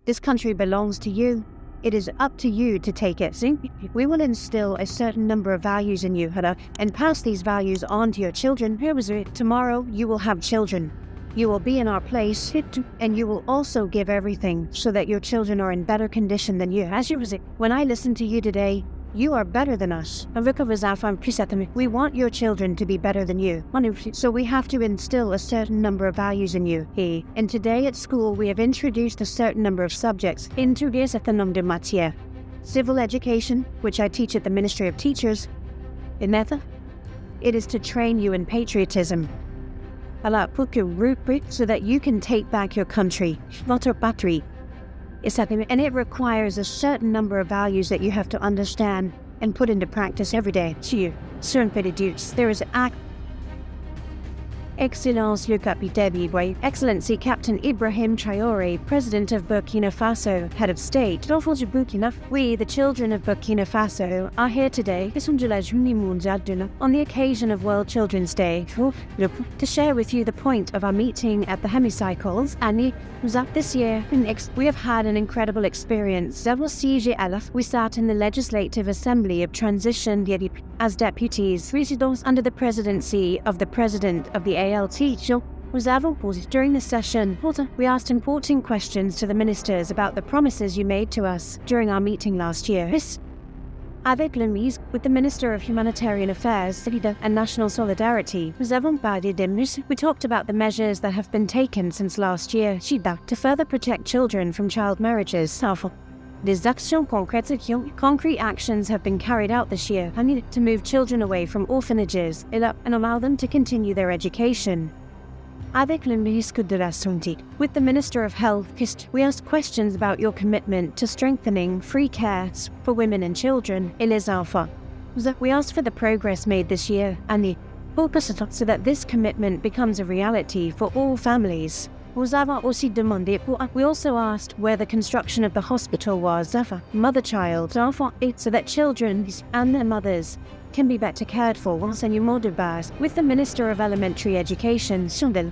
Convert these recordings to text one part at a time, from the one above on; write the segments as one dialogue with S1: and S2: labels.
S1: This country belongs to you. It is up to you to take it. We will instill a certain number of values in you, and pass these values on to your children. Tomorrow, you will have children. You will be in our place, and you will also give everything so that your children are in better condition than you. When I listen to you today, you are better than us. We want your children to be better than you. So we have to instill a certain number of values in you. And today at school, we have introduced a certain number of subjects. Introduce a nombre de matières. Civil education, which I teach at the Ministry of Teachers. It is to train you in patriotism. So that you can take back your country. Votre patrie. And it requires a certain number of values that you have to understand and put into practice every day. There is Excellence le Capitaine Ibrahim, Excellency Captain Ibrahim Traore, President of Burkina Faso, Head of State. We, the children of Burkina Faso, are here today on the occasion of World Children's Day to share with you the point of our meeting at the hemicycles. This year, we have had an incredible experience. We sat in the Legislative Assembly of Transition as deputies, under the presidency of the President of the ALT. During the session, we asked important questions to the ministers about the promises you made to us during our meeting last year. With the Minister of Humanitarian Affairs and National Solidarity, we talked about the measures that have been taken since last year to further protect children from child marriages. Concrete actions have been carried out this year to move children away from orphanages and allow them to continue their education. With the Minister of Health, we asked questions about your commitment to strengthening free care for women and children. We asked for the progress made this year so that this commitment becomes a reality for all families. We also asked where the construction of the hospital was, mother-child, so that children and their mothers can be better cared for. With the Minister of Elementary Education,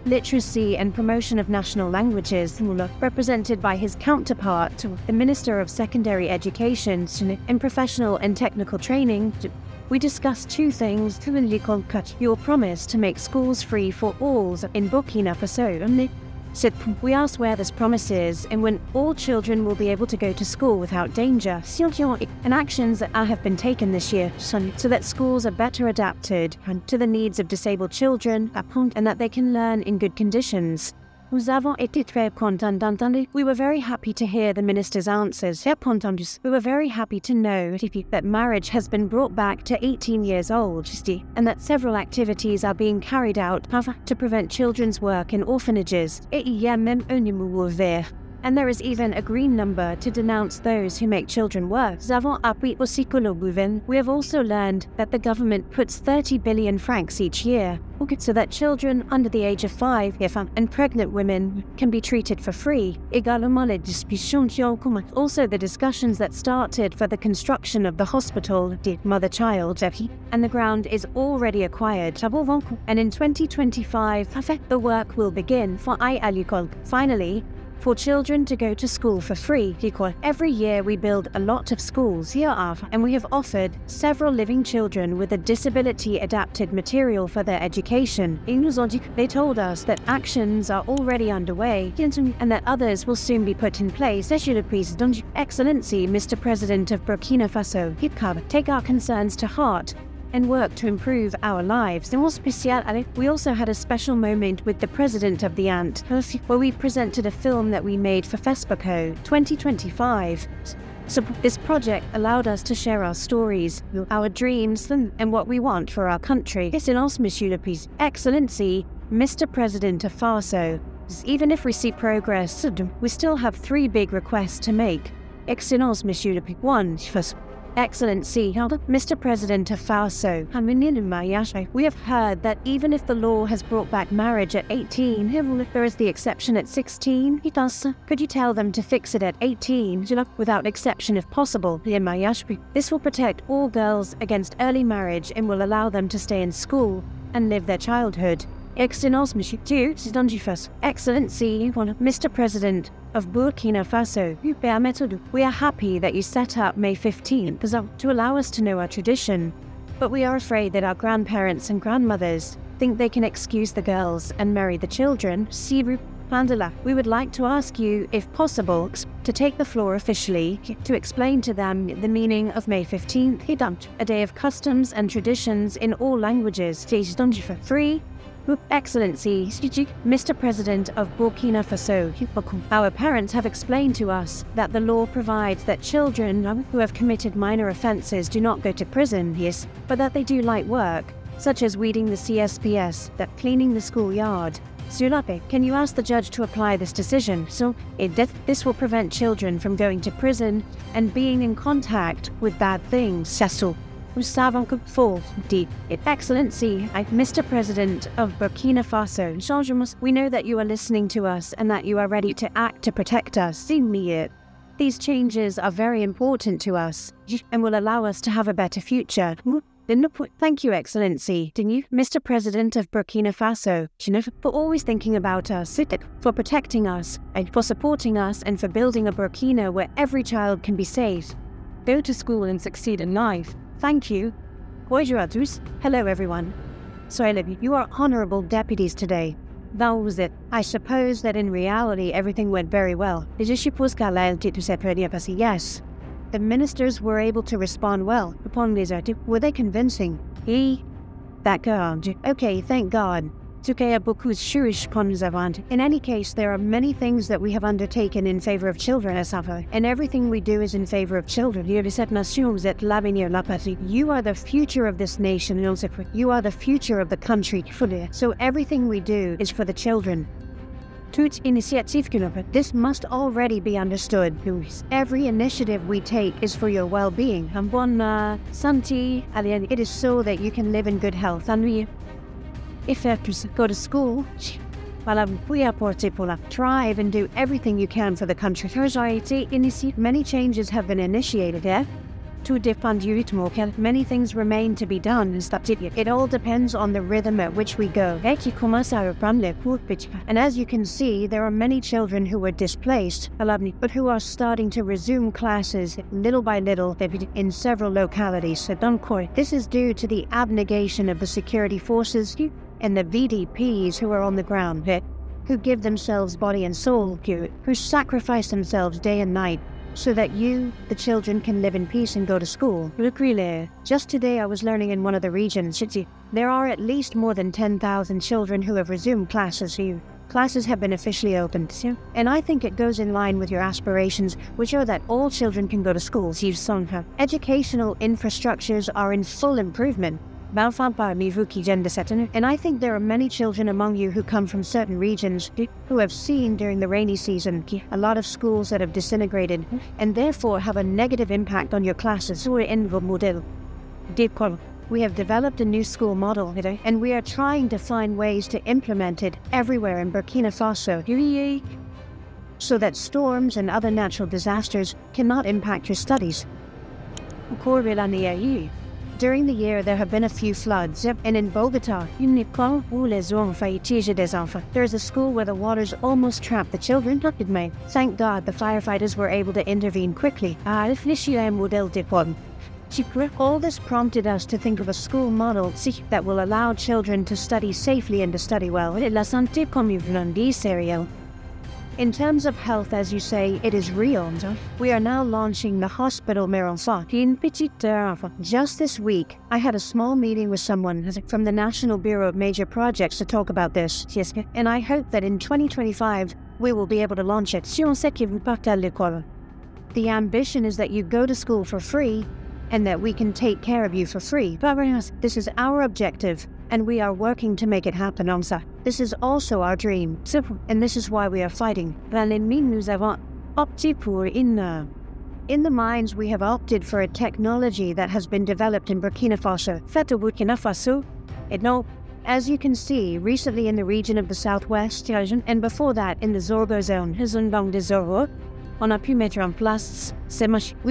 S1: Literacy and Promotion of National Languages, represented by his counterpart, the Minister of Secondary Education and Professional and Technical Training, we discussed two things: your promise to make schools free for all in Burkina Faso. We asked where this promise is and when all children will be able to go to school without danger, and actions that have been taken this year so that schools are better adapted to the needs of disabled children and that they can learn in good conditions. We were very happy to hear the minister's answers. We were very happy to know that marriage has been brought back to 18 years old and that several activities are being carried out to prevent children's work in orphanages. And there is even a green number to denounce those who make children work. We have also learned that the government puts 30 billion francs each year so that children under the age of 5 and pregnant women can be treated for free. Also, the discussions that started for the construction of the hospital, mother-child, and the ground is already acquired. And in 2025, the work will begin. Finally, for children to go to school for free. Every year we build a lot of schools here, and we have offered several living children with a disability-adapted material for their education. They told us that actions are already underway and that others will soon be put in place. Excellency, Mr. President of Burkina Faso, take our concerns to heart and work to improve our lives. We also had a special moment with the president of the ANT, where we presented a film that we made for FESPACO 2025. So this project allowed us to share our stories, our dreams, and what we want for our country. Excellency, Mr. President of Faso, even if we see progress, we still have 3 big requests to make. Excellence, Monsieur le Président. 1. Excellency, Mr. President of Faso, we have heard that even if the law has brought back marriage at 18, there is the exception at 16. Could you tell them to fix it at 18, without exception if possible? This will protect all girls against early marriage and will allow them to stay in school and live their childhood. Excellence, Monsieur Dieu, c'est un du face. Excellency, Mr. President of Burkina Faso, we are happy that you set up May 15th to allow us to know our tradition. But we are afraid that our grandparents and grandmothers think they can excuse the girls and marry the children. We would like to ask you, if possible, to take the floor officially to explain to them the meaning of May 15th, a day of customs and traditions in all languages. 3. Excellency, Mr. President of Burkina Faso, our parents have explained to us that the law provides that children who have committed minor offences do not go to prison, yes, but that they do light work, such as weeding the CSPS, that cleaning the schoolyard. Can you ask the judge to apply this decision? This will prevent children from going to prison and being in contact with bad things. Excellency, Mr. President of Burkina Faso, we know that you are listening to us and that you are ready to act to protect us. These changes are very important to us and will allow us to have a better future. Thank you, Excellency, Mr. President of Burkina Faso, for always thinking about us, for protecting us, and for supporting us, and for building a Burkina where every child can be safe, go to school and succeed in life. Thank you. Bonjour à tous. Hello, everyone. You are honorable deputies today. That was it. I suppose that in reality everything went very well. Yes. The ministers were able to respond well. Were they convincing? Okay, thank God. In any case, there are many things that we have undertaken in favor of children, and everything we do is in favor of children. You are the future of this nation, you are the future of the country. So everything we do is for the children. This must already be understood. Every initiative we take is for your well-being. It is so that you can live in good health. If you have to go to school, thrive and do everything you can for the country. Many changes have been initiated. Many things remain to be done. It all depends on the rhythm at which we go. And as you can see, there are many children who were displaced, but who are starting to resume classes little by little in several localities. This is due to the abnegation of the security forces and the VDPs who are on the ground, who give themselves body and soul, who sacrifice themselves day and night, so that you, the children, can live in peace and go to school. Just today I was learning in one of the regions, there are at least more than 10,000 children who have resumed classes. Classes have been officially opened, and I think it goes in line with your aspirations, which are that all children can go to school. Educational infrastructures are in full improvement. And I think there are many children among you who come from certain regions who have seen during the rainy season a lot of schools that have disintegrated and therefore have a negative impact on your classes. We have developed a new school model and we are trying to find ways to implement it everywhere in Burkina Faso so that storms and other natural disasters cannot impact your studies. During the year, there have been a few floods, and in Bogota, there is a school where the waters almost trapped the children. Thank God the firefighters were able to intervene quickly. All this prompted us to think of a school model that will allow children to study safely and to study well. In terms of health, as you say, it is real. We are now launching the Hospital Meronfa. Just this week, I had a small meeting with someone from the National Bureau of Major Projects to talk about this. And I hope that in 2025, we will be able to launch it. The ambition is that you go to school for free and that we can take care of you for free. This is our objective, and we are working to make it happen. This is also our dream, and this is why we are fighting. In the mines, we have opted for a technology that has been developed in Burkina Faso. As you can see, recently in the region of the southwest, and before that in the Zorgo zone, we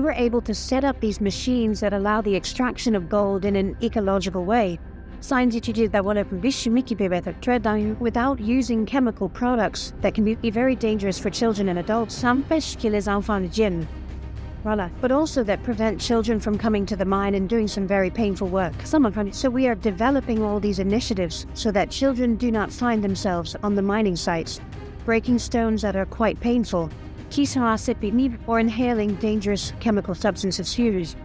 S1: were able to set up these machines that allow the extraction of gold in an ecological way. Science étudies d'avoir la plus chimique qui peut être très dangereux without using chemical products that can be very dangerous for children and adults. Ça empêche que les enfants ne viennent. Voilà. But also that prevent children from coming to the mine and doing some very painful work. So we are developing all these initiatives so that children do not find themselves on the mining sites, breaking stones that are quite painful, qui sont assez pénibles, or inhaling dangerous chemical substances used.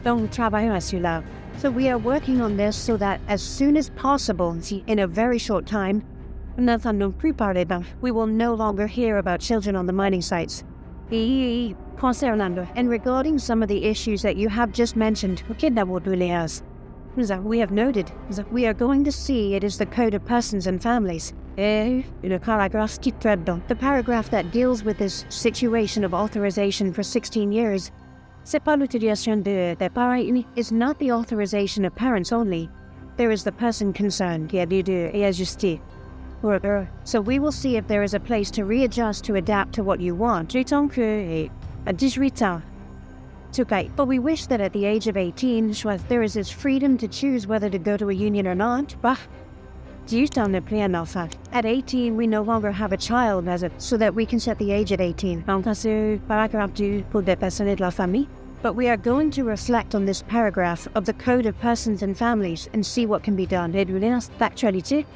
S1: Donc, nous travaillons à cela. So we are working on this so that as soon as possible, in a very short time, we will no longer hear about children on the mining sites. And regarding some of the issues that you have just mentioned, we have noted that we are going to see it is the Code of Persons and Families. The paragraph that deals with this situation of authorization for 16 years. Is not the authorization of parents only. There is the person concerned. So we will see if there is a place to readjust to adapt to what you want. But we wish that at the age of 18, there is this freedom to choose whether to go to a union or not. At 18, we no longer have a child so that we can set the age at 18. But we are going to reflect on this paragraph of the Code of Persons and Families and see what can be done. The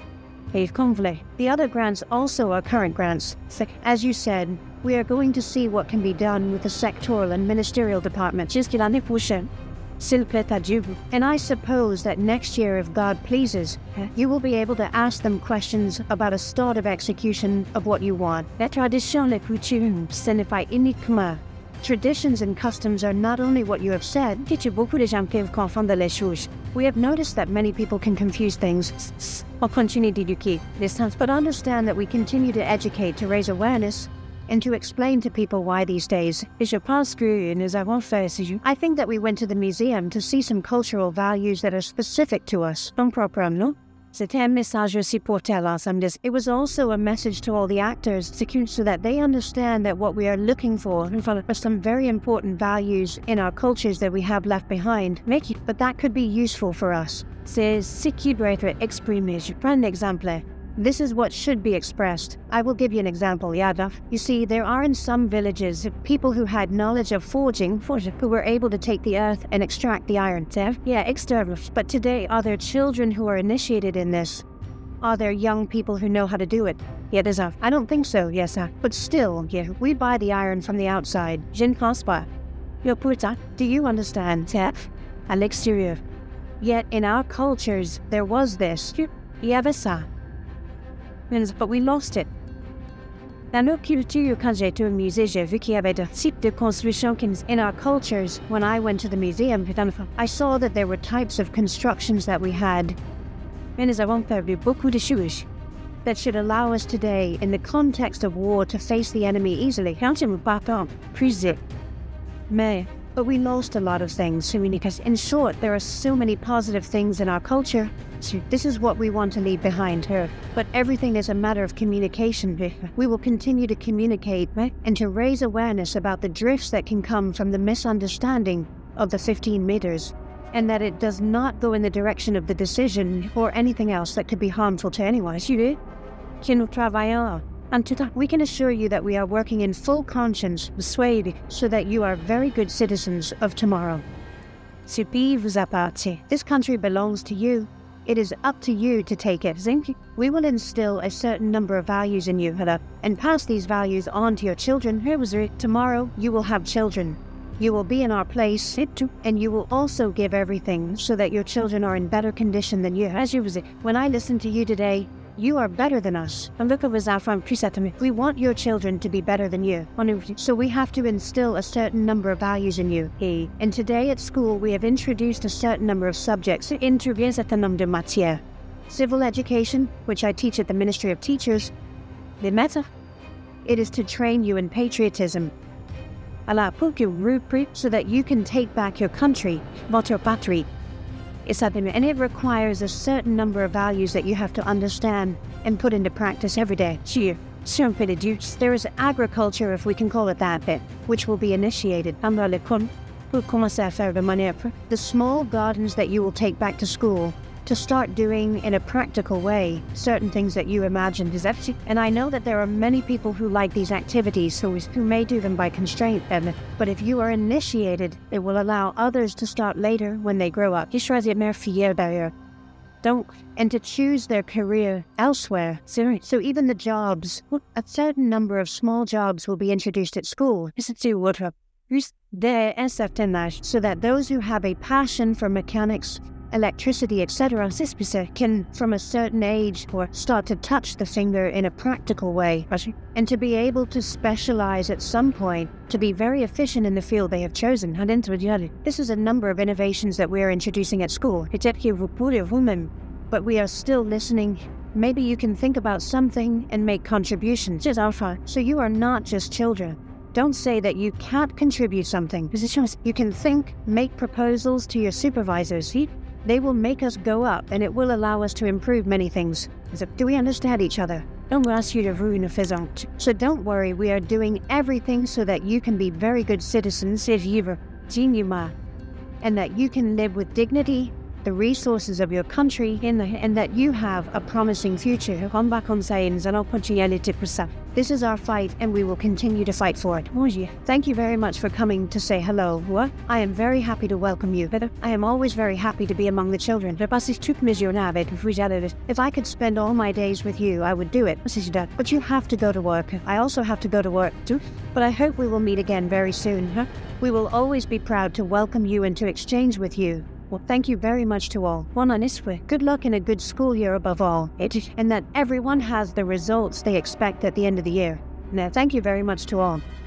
S1: other grants also are current grants. As you said, we are going to see what can be done with the sectoral and ministerial department. And I suppose that next year, if God pleases, you will be able to ask them questions about a start of execution of what you want. Traditions and customs are not only what you have said. We have noticed that many people can confuse things. But understand that we continue to educate to raise awareness and to explain to people why these days. I think that we went to the museum to see some cultural values that are specific to us. It was also a message to all the actors so that they understand that what we are looking for are some very important values in our cultures that we have left behind. But that could be useful for us. This is what should be expressed. I will give you an example, Yada. You see, there are in some villages people who had knowledge of forging, who were able to take the earth and extract the iron. But today, are there children who are initiated in this? Are there young people who know how to do it? I don't think so, yes. But still, we buy the iron from the outside. Do you understand? À l'extérieur. Yet in our cultures, there was this. But we lost it. In our cultures, when I went to the museum, I saw that there were types of constructions that we had that should allow us today, in the context of war, to face the enemy easily. But we lost a lot of things. In short, there are so many positive things in our culture. This is what we want to leave behind her. But everything is a matter of communication. We will continue to communicate and to raise awareness about the drifts that can come from the misunderstanding of the 15 meters, and that it does not go in the direction of the decision or anything else that could be harmful to anyone. We can assure you that we are working in full conscience, so that you are very good citizens of tomorrow. This country belongs to you. It is up to you to take it. We will instill a certain number of values in you, and pass these values on to your children. Tomorrow, you will have children. You will be in our place, and you will also give everything so that your children are in better condition than you. When I listen to you today, you are better than us. We want your children to be better than you. So we have to instill a certain number of values in you. And today at school, we have introduced a certain number of subjects. Civil education, which I teach at the Ministry of Teachers. It is to train you in patriotism. So that you can take back your country, votre patrie. And it requires a certain number of values that you have to understand and put into practice every day. There is agriculture, if we can call it that, which will be initiated. The small gardens that you will take back to school to start doing in a practical way certain things that you imagined is actually, and I know that there are many people who like these activities who may do them by constraint, but if you are initiated, it will allow others to start later when they grow up. And to choose their career elsewhere. So even the jobs, a certain number of small jobs will be introduced at school. So that those who have a passion for mechanics, electricity, etc., can, from a certain age, or start to touch the finger in a practical way, and to be able to specialize at some point, to be very efficient in the field they have chosen. This is a number of innovations that we are introducing at school. But we are still listening. Maybe you can think about something and make contributions. So you are not just children. Don't say that you can't contribute something. You can think, make proposals to your supervisors. They will make us go up, and it will allow us to improve many things. Do we understand each other? So don't worry, we are doing everything so that you can be very good citizens, and that you can live with dignity, the resources of your country, and that you have a promising future. This is our fight, and we will continue to fight for it. Thank you very much for coming to say hello. I am very happy to welcome you. I am always very happy to be among the children. If I could spend all my days with you, I would do it. But you have to go to work. I also have to go to work too. But I hope we will meet again very soon. We will always be proud to welcome you and to exchange with you. Well, thank you very much to all. Good luck in a good school year above all, and that everyone has the results they expect at the end of the year. Now, thank you very much to all.